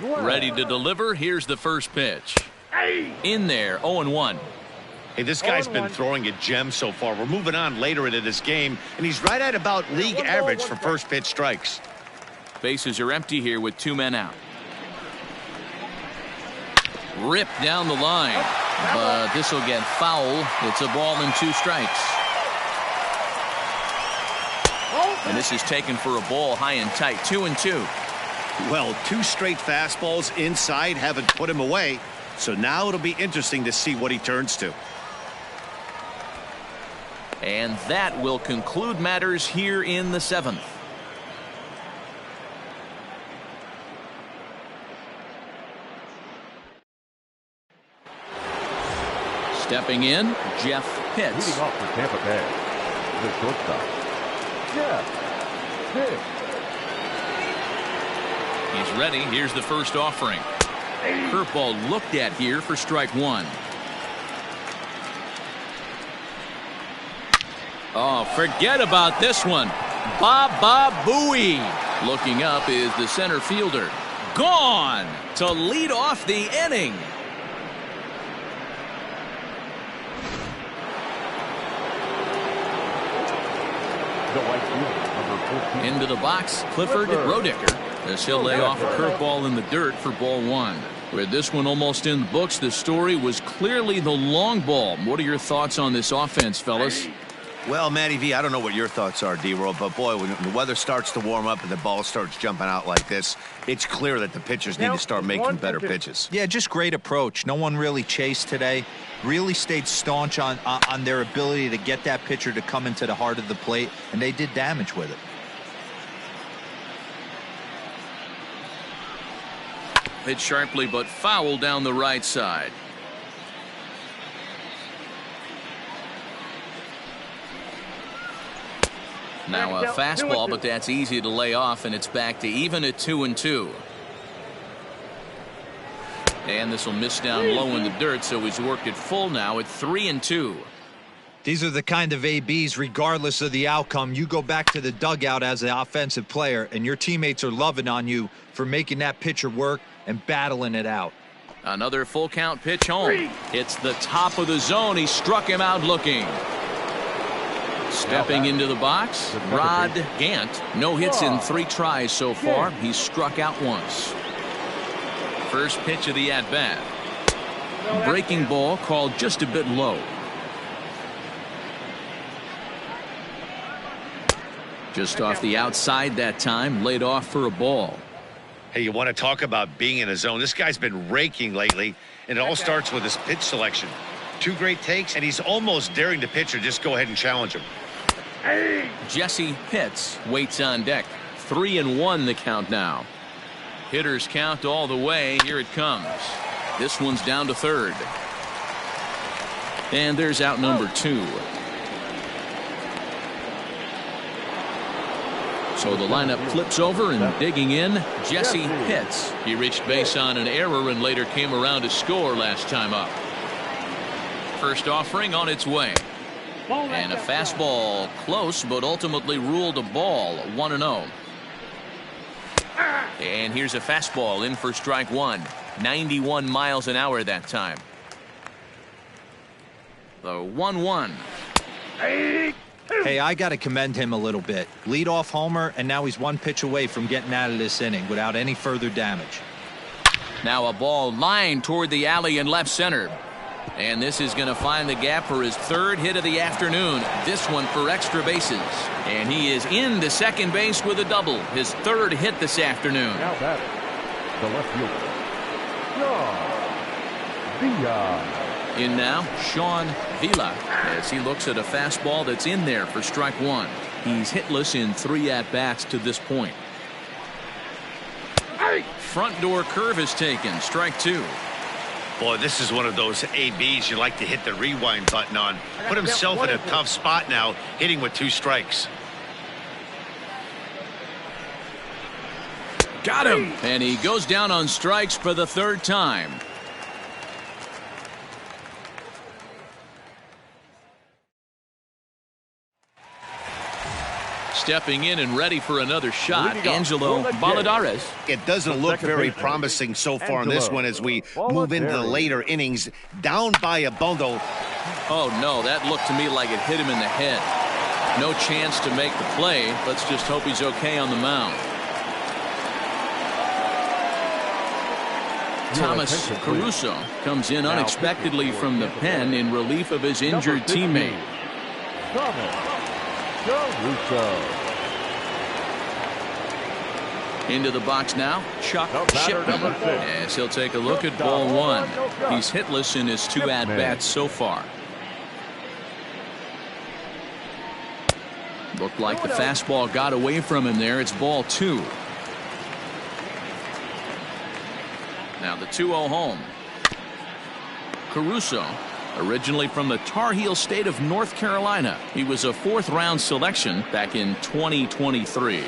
[SPEAKER 1] Ready to deliver. Here's the first pitch. In there, 0-1.
[SPEAKER 2] Hey, this guy's been throwing a gem so far. We're moving on later into this game, and he's right at about league average for first pitch strikes.
[SPEAKER 1] Bases are empty here with 2 men out. Ripped down the line, but this will get foul. It's a ball and 2 strikes. And this is taken for a ball high and tight, 2-2.
[SPEAKER 2] Well, 2 straight fastballs inside haven't put him away, so now it'll be interesting to see what he turns to.
[SPEAKER 1] And that will conclude matters here in the 7th. Stepping in, Jeff Pitts.
[SPEAKER 5] Leading off for Tampa Bay, the shortstop, Jeff Pitts.
[SPEAKER 1] He's ready. Here's the first offering. Curveball looked at here for strike 1. Oh, forget about this one. Baba Booey. Looking up is the center fielder. Gone to lead off the inning. Into the box, Clifford Rodicker, as he'll lay off a curveball in the dirt for ball 1. With this one almost in the books, the story was clearly the long ball. What are your thoughts on this offense, fellas?
[SPEAKER 2] Well, Matty V, I don't know what your thoughts are, D-Roll, but boy, when the weather starts to warm up and the ball starts jumping out like this, it's clear that the pitchers need to start making better pitches.
[SPEAKER 3] Yeah, just great approach. No one really chased today. Really stayed staunch on their ability to get that pitcher to come into the heart of the plate, and they did damage with it.
[SPEAKER 1] Hit sharply, but foul down the right side. Now a fastball, but that's easy to lay off, and it's back to even at 2-2. And this will miss down low in the dirt, so he's worked it full now at 3-2.
[SPEAKER 3] These are the kind of ABs, regardless of the outcome, you go back to the dugout as an offensive player, and your teammates are loving on you for making that pitcher work and battling it out.
[SPEAKER 1] Another full count pitch home. It's the top of the zone. He struck him out looking. Stepping into the box, Rod Gant. No hits in 3 tries so far. He's struck out once. First pitch of the at-bat. Breaking ball called just a bit low. Just off the outside that time, laid off for a ball.
[SPEAKER 2] Hey, you want to talk about being in a zone? This guy's been raking lately, and it all starts with his pitch selection. 2 great takes, and he's almost daring the pitcher just go ahead and challenge him.
[SPEAKER 1] Jesse Pitts waits on deck. 3-1 the count now. Hitters count all the way. Here it comes. This one's down to third. And there's out number 2. So the lineup flips over, and digging in, Jesse Pitts. He reached base on an error and later came around to score last time up. First offering on its way. And a fastball close, but ultimately ruled a ball. 1-0. And here's a fastball in for strike 1. 91 miles an hour that time. The 1-1.
[SPEAKER 3] Hey, I got to commend him a little bit. Leadoff homer, and now he's 1 pitch away from getting out of this inning without any further damage.
[SPEAKER 1] Now a ball lined toward the alley in left center. And this is going to find the gap for his 3rd hit of the afternoon. This one for extra bases. And he is into second base with a double. His 3rd hit this afternoon.
[SPEAKER 5] Now batting, the left fielder, Sean Villa.
[SPEAKER 1] In now, Sean Villa, as he looks at a fastball that's in there for strike 1. He's hitless in 3 at-bats to this point. Front door curve is taken. Strike 2.
[SPEAKER 2] Boy, this is one of those ABs you like to hit the rewind button on. Put himself in a tough spot now, hitting with 2 strikes.
[SPEAKER 1] Got him! And he goes down on strikes for the 3rd time. Stepping in and ready for another shot, Angelo Valladares.
[SPEAKER 2] It doesn't look very promising so far in this one as we move into the later innings. Down by a bundle.
[SPEAKER 1] Oh, no, that looked to me like it hit him in the head. No chance to make the play. Let's just hope he's okay on the mound. Thomas Caruso comes in unexpectedly from the pen in relief of his injured teammate. Into the box now, Chuck Shipman, as he'll take a look at ball 1. He's hitless in his 2 at-bats so far. Looked like the fastball got away from him there. It's ball 2. Now the 2-0 home. Caruso, originally from the Tar Heel state of North Carolina. He was a 4th-round selection back in 2023.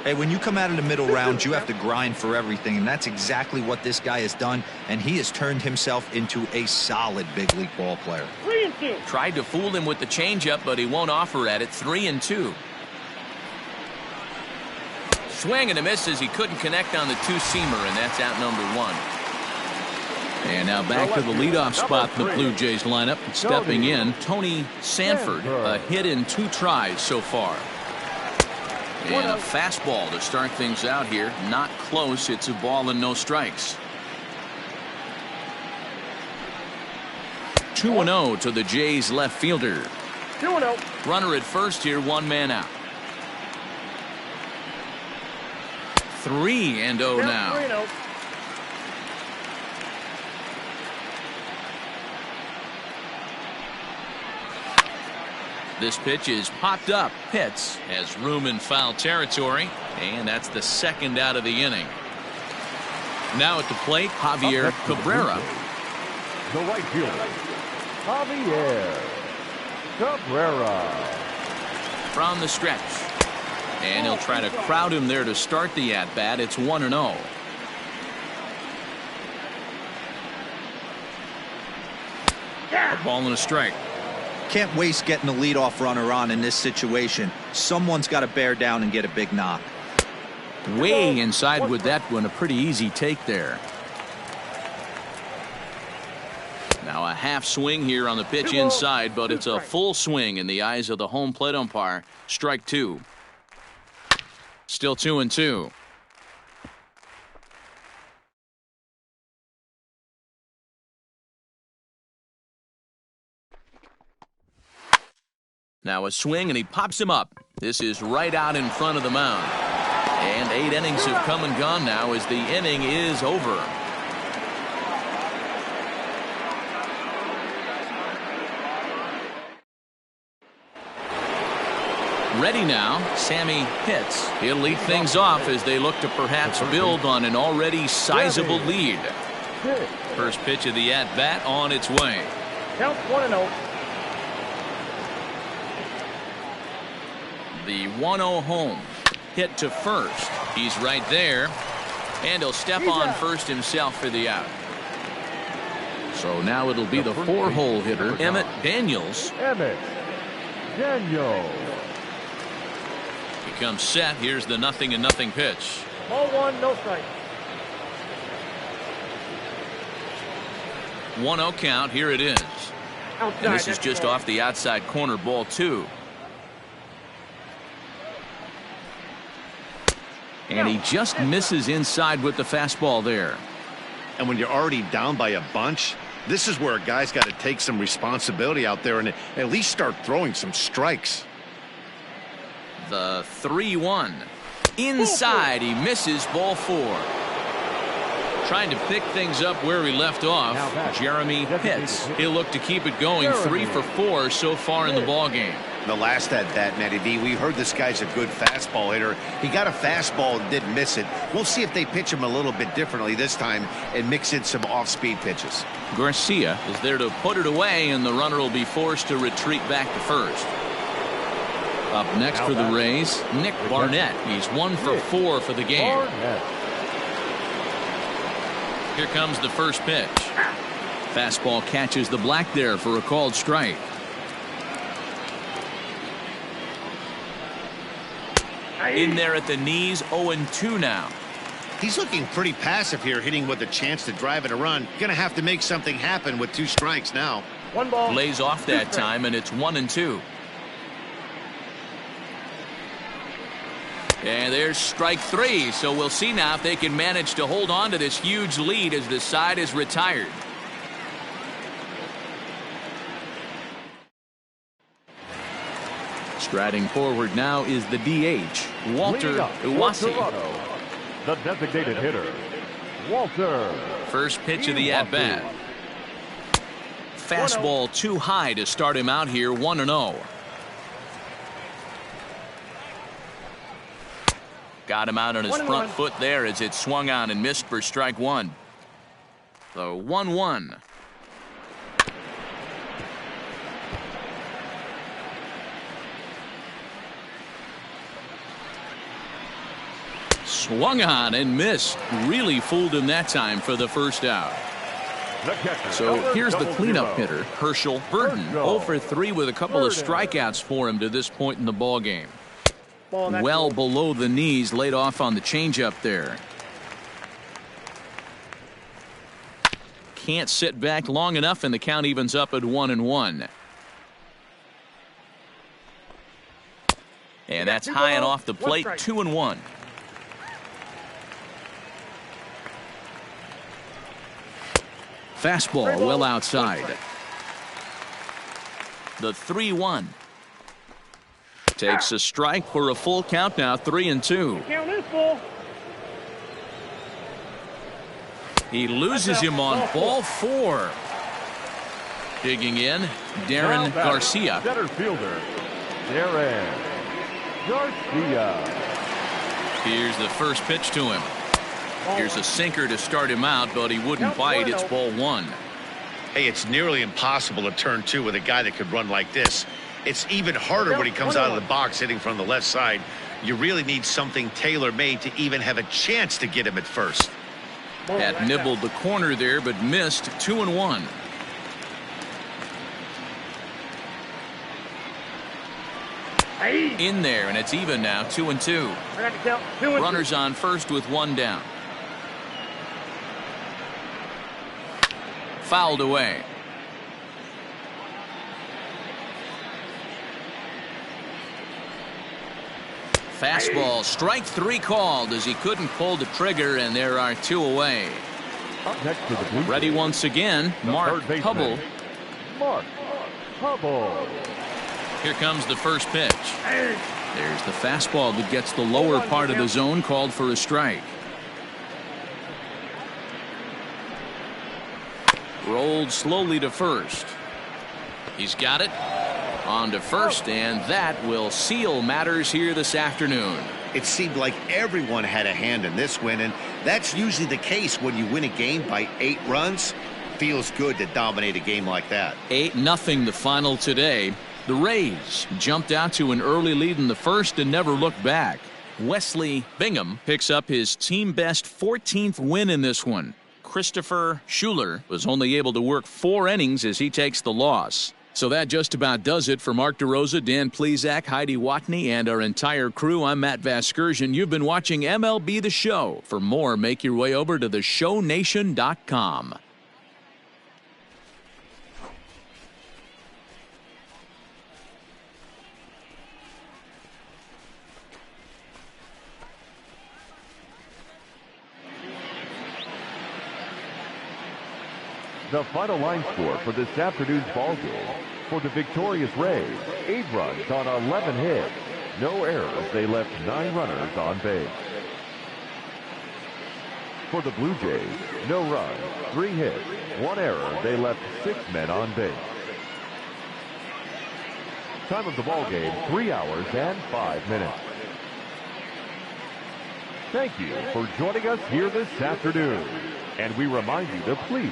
[SPEAKER 3] Hey, when you come out of the middle rounds, you have to grind for everything, and that's exactly what this guy has done, and he has turned himself into a solid big league ball player.
[SPEAKER 4] 3-2.
[SPEAKER 1] Tried to fool him with the changeup, but he won't offer at it. 3-2. Swing and a miss as he couldn't connect on the 2-seamer, and that's out number 1. And now back to the leadoff spot in the Blue Jays lineup. Stepping in, Tony Sanford. A hit in 2 tries so far. And a fastball to start things out here. Not close. It's a ball and no strikes. 2-0 to the Jays left fielder.
[SPEAKER 4] 2-0.
[SPEAKER 1] Runner at first here, 1 man out. 3-0 now.
[SPEAKER 4] 3-0.
[SPEAKER 1] This pitch is popped up. Pitts has room in foul territory, and that's the 2nd out of the inning. Now at the plate, Javier Cabrera.
[SPEAKER 5] The right fielder, Javier Cabrera.
[SPEAKER 1] From the stretch, And he'll try to crowd him there to start the at-bat. It's 1-0. A ball and a strike.
[SPEAKER 3] Can't waste getting the leadoff runner on in this situation. Someone's got to bear down and get a big knock.
[SPEAKER 1] Way inside with that one. A pretty easy take there. Now a half swing here on the pitch inside, but it's a full swing in the eyes of the home plate umpire. Strike two. Still 2-2. Now a swing, and he pops him up. This is right out in front of the mound. And 8 innings have come and gone now as the inning is over. Ready now, Sammy hits. He'll lead things off as they look to perhaps build on an already sizable lead. First pitch of the at-bat on its way.
[SPEAKER 4] Count 1-0.
[SPEAKER 1] The 1-0 home. Hit to first. He's right there. And he'll step on first himself for the out. So now it'll be the 4-hole hitter, Emmett Daniels.
[SPEAKER 5] Emmett Daniels.
[SPEAKER 1] He comes set. Here's the 0-0 pitch.
[SPEAKER 4] Ball 1, no strike.
[SPEAKER 1] 1-0 count. Here it is.
[SPEAKER 4] Outside,
[SPEAKER 1] And this is just off the outside corner, ball 2. And he just misses inside with the fastball there.
[SPEAKER 2] And when you're already down by a bunch, this is where a guy's got to take some responsibility out there and at least start throwing some strikes.
[SPEAKER 1] The 3-1. Inside, he misses, ball 4. Trying to pick things up where he left off, Jeremy Pitts. He'll look to keep it going. 3 for 4 so far in the ballgame.
[SPEAKER 2] The last at-bat, Matty V, we heard this guy's a good fastball hitter. He got a fastball and didn't miss it. We'll see if they pitch him a little bit differently this time and mix in some off-speed pitches.
[SPEAKER 1] Garcia is there to put it away, and the runner will be forced to retreat back to first. Up next for the Rays, Nick Barnett. He's 1 for 4 for the game. Here comes the first pitch. Fastball catches the black there for a called strike. In there at the knees, 0-2 now.
[SPEAKER 2] He's looking pretty passive here, hitting with a chance to drive in a run. Gonna have to make something happen with 2 strikes now.
[SPEAKER 4] 1 ball.
[SPEAKER 1] Lays off that time, and it's 1-2. And there's strike 3, so we'll see now if they can manage to hold on to this huge lead as the side is retired. Striding forward now is the DH, Walter Uwasi.
[SPEAKER 5] The designated hitter, Walter.
[SPEAKER 1] First pitch of the at-bat. Fastball too high to start him out here, 1-0. Got him out on his front foot there as it swung on and missed for strike 1. The 1-1. Swung on and missed. Really fooled him that time for the first out. So here's the cleanup hitter, Herschel Burton. 0 for 3 with a couple of strikeouts for him to this point in the ball game. Well below the knees, laid off on the changeup there. Can't sit back long enough, and the count evens up at 1-1. And that's high and off the plate, 2-1. Fastball well outside. The 3-1. Takes a strike for a full count now, 3-2.
[SPEAKER 4] Count is full.
[SPEAKER 1] He loses him on ball 4. Digging in, Darren Garcia.
[SPEAKER 5] Center fielder, Darren Garcia.
[SPEAKER 1] Here's the first pitch to him. Here's a sinker to start him out, but he wouldn't bite. It's ball 1.
[SPEAKER 2] Hey, it's nearly impossible to turn 2 with a guy that could run like this. It's even harder when he comes out of the box hitting from the left side. You really need something tailor-made to even have a chance to get him at first.
[SPEAKER 1] Had nibbled the corner there, but missed. 2-1. In there, and it's even now. 2-2.
[SPEAKER 4] I got to count 2 and
[SPEAKER 1] Runners on first with 1 down. Fouled away. Fastball, strike 3 called as he couldn't pull the trigger, and there are 2 away.
[SPEAKER 5] Up next to the Blue
[SPEAKER 1] Ready
[SPEAKER 5] Jays,
[SPEAKER 1] once again, Mark
[SPEAKER 5] third baseman,
[SPEAKER 1] Hubble.
[SPEAKER 5] Mark Hubble.
[SPEAKER 1] Here comes the first pitch. There's the fastball that gets the lower part of the zone, called for a strike. Rolled slowly to first. He's got it. On to first, and that will seal matters here this afternoon.
[SPEAKER 2] It seemed like everyone had a hand in this win, and that's usually the case when you win a game by 8 runs. Feels good to dominate a game like that.
[SPEAKER 1] 8-0 the final today. The Rays jumped out to an early lead in the first and never looked back. Wesley Bingham picks up his team best 14th win in this one. Christopher Schuler was only able to work 4 innings as he takes the loss. So that just about does it for Mark DeRosa, Dan Plesac, Heidi Watney, and our entire crew. I'm Matt Vasgersian. You've been watching MLB The Show. For more, make your way over to theshownation.com.
[SPEAKER 5] The final line score for this afternoon's ball game. For the victorious Rays, 8 runs on 11 hits. No errors. They left 9 runners on base. For the Blue Jays, no runs, 3 hits, 1 error. They left 6 men on base. Time of the ball game, 3 hours and 5 minutes. Thank you for joining us here this afternoon. And we remind you to please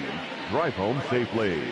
[SPEAKER 5] drive home safely.